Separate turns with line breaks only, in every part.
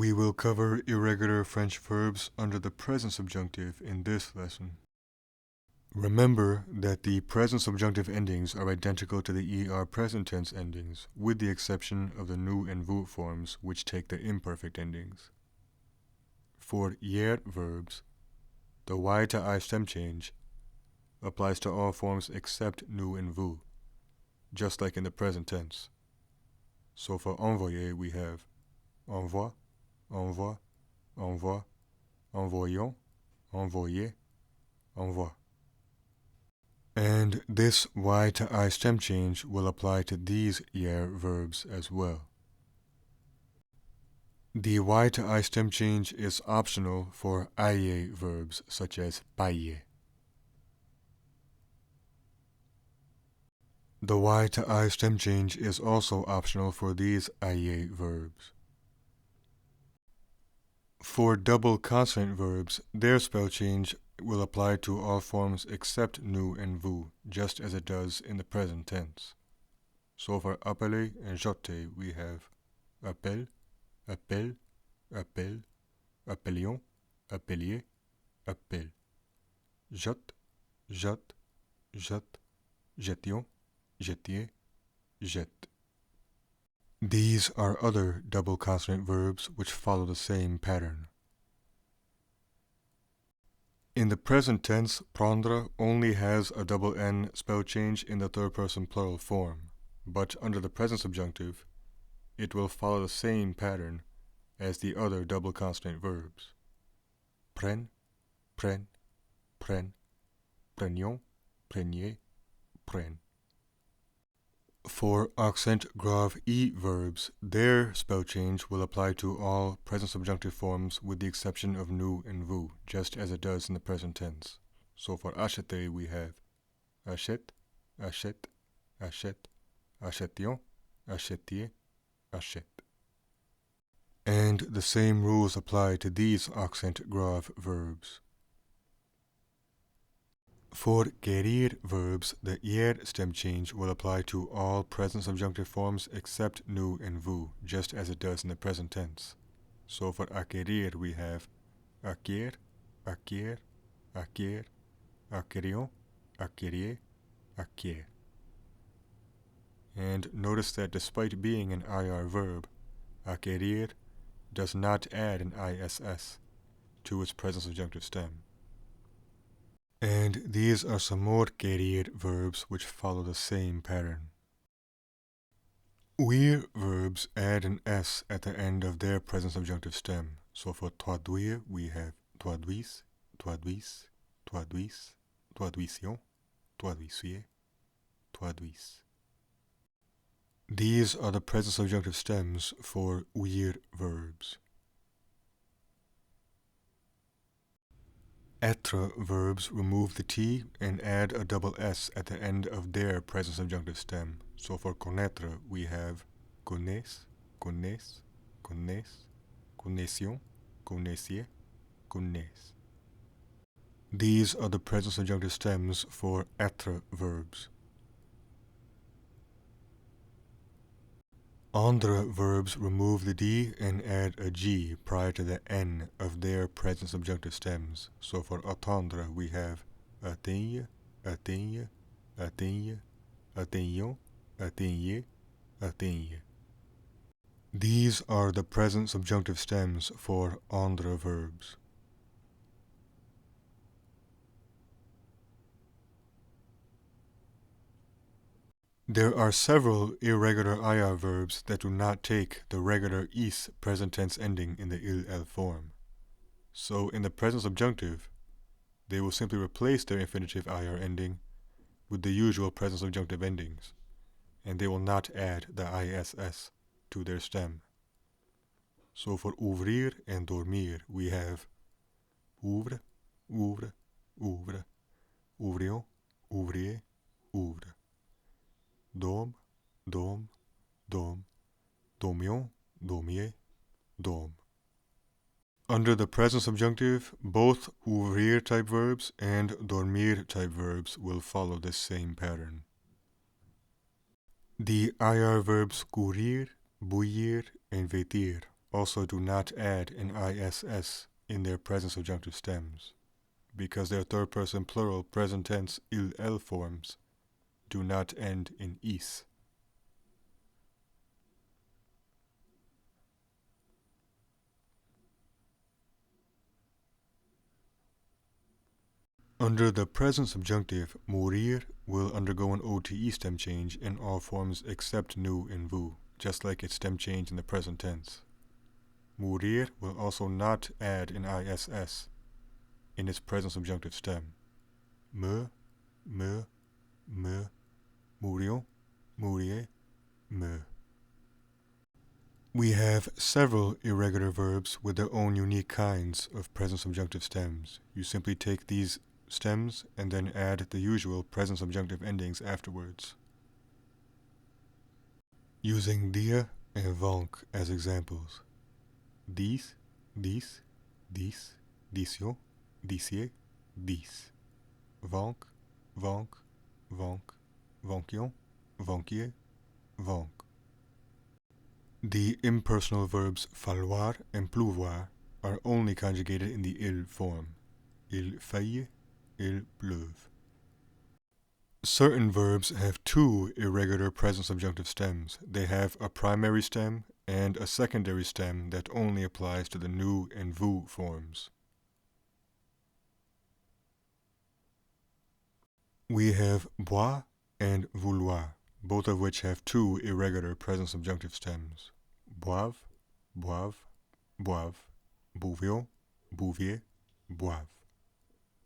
We will cover irregular French verbs under the present subjunctive in this lesson. Remember that the present subjunctive endings are identical to the er present tense endings, with the exception of the nu and vous forms, which take the imperfect endings. For ayer verbs, the y to I stem change applies to all forms except nu and vous, just like in the present tense. So for envoyer, we have envoie, envoie, envoie, envoyons, envoyer, envoie. And this y to I stem change will apply to these ayer verbs as well. The y to I stem change is optional for ayer verbs such as payer. The y to I stem change is also optional for these ayer verbs. For double consonant verbs, their spell change will apply to all forms except nu and vous, just as it does in the present tense. So for appeler and jeter, we have appel, appel, appel, appelions, appelier, appel. Jette, jette, jette, jetions, jetiez, jette. These are other double consonant verbs which follow the same pattern. In the present tense, prendre only has a double N spell change in the third person plural form, but under the present subjunctive, it will follow the same pattern as the other double consonant verbs. Prenne, prenne, prenne, prenions, preniez, prenne. For accent grave I verbs, their spell change will apply to all present subjunctive forms with the exception of nu and vous, just as it does in the present tense. So for acheter, we have achète, achète, achète, achétions, achétiez, achète. And the same rules apply to these accent grave verbs. For quérir verbs, the ayer stem change will apply to all present subjunctive forms except nu and vous, just as it does in the present tense. So for acquérir, we have acquiert, acquiert, acquiert, acquérions, acquériez, acquiert. And notice that despite being an ayer verb, acquérir does not add an issent to its present subjunctive stem. And these are some more quérir verbs which follow the same pattern. Uire verbs add an s at the end of their present subjunctive stem. So for traduire, we have traduise, traduise, traduise, traduisions, traduisiez, traduise. These are the present subjunctive stems for uire verbs. Aître verbs remove the T and add a double S at the end of their present subjunctive stem. So for connaître, we have connaisse, connaisse, connaisse, connaissions, connaissiez, connaisse. These are the present subjunctive stems for aître verbs. Indre verbs remove the D and add a G prior to the N of their present subjunctive stems. So for attendre, we have atteigne, atteigne, atteigne, atteignons, atteignez, atteigne. These are the present subjunctive stems for indre verbs. There are several irregular ayer verbs that do not take the regular issent present tense ending in the il-el form. So in the present subjunctive, they will simply replace their infinitive ayer ending with the usual present subjunctive endings, and they will not add the issent to their stem. So for ouvrir and dormir, we have ouvre, ouvre, ouvre, ouvrions, ouvrier, ouvre. Dorme, dorme, dorme, dormions, dormiez, dorme. Under the present subjunctive, both ouvrir type verbs and dormir type verbs will follow this same pattern. The ayer verbs courir, bouillir, and vêtir also do not add an ISS in their present subjunctive stems, because their third-person plural present tense il-el forms do not end in issent. Under the present subjunctive, morir will undergo an OTE stem change in all forms except nu and vu, just like its stem change in the present tense. Morir will also not add an ISS in its present subjunctive stem. Me, murió, murie, me. We have several irregular verbs with their own unique kinds of present subjunctive stems. You simply take these stems and then add the usual present subjunctive endings afterwards. Using dia and vonk as examples. Dis, dis, disio, disie, dis. Vonk, vonk, vonk, vonkion, vonkie, vonk. The impersonal verbs falloir and pleuvoir are only conjugated in the il form. Il faille, il pleuve. Certain verbs have two irregular present subjunctive stems. They have a primary stem and a secondary stem that only applies to the nu and vu forms. We have boire and vouloir, both of which have two irregular present subjunctive stems. Boive, boive, boive, bouvions, bouviez, boive.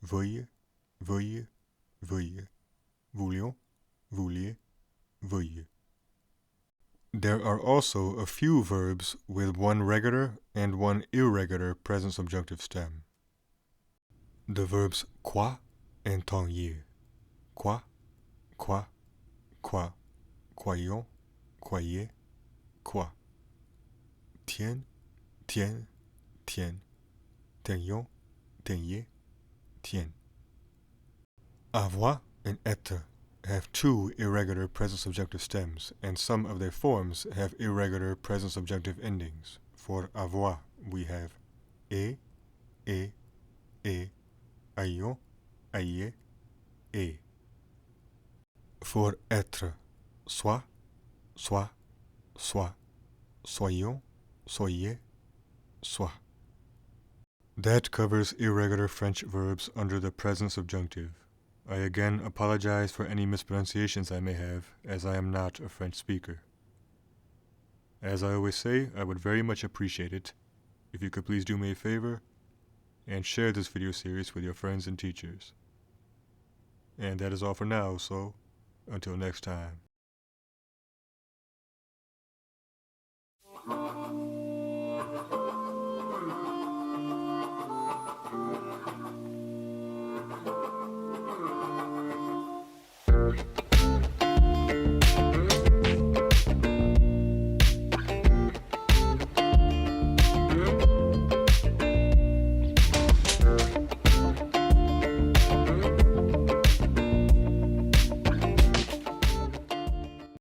Veuille, veuille, veuille. Voulions, vouliez, veuille. There are also a few verbs with one regular and one irregular present subjunctive stem. The verbs quoi and tenier. Quoi, quoi, quoi, croyons, croyez, quoi. Tien, tien, tien. Tenions, teniez, tien. Avoir and aître have two irregular present subjunctive stems, and some of their forms have irregular present subjunctive endings. For avoir, we have et, ayons, ayer, et. For être, soit, soit, soit, soyons, soyez, soit. That covers irregular French verbs under the present subjunctive. I again apologize for any mispronunciations I may have, as I am not a French speaker. As I always say, I would very much appreciate it if you could please do me a favor and share this video series with your friends and teachers. And that is all for now, so until next time.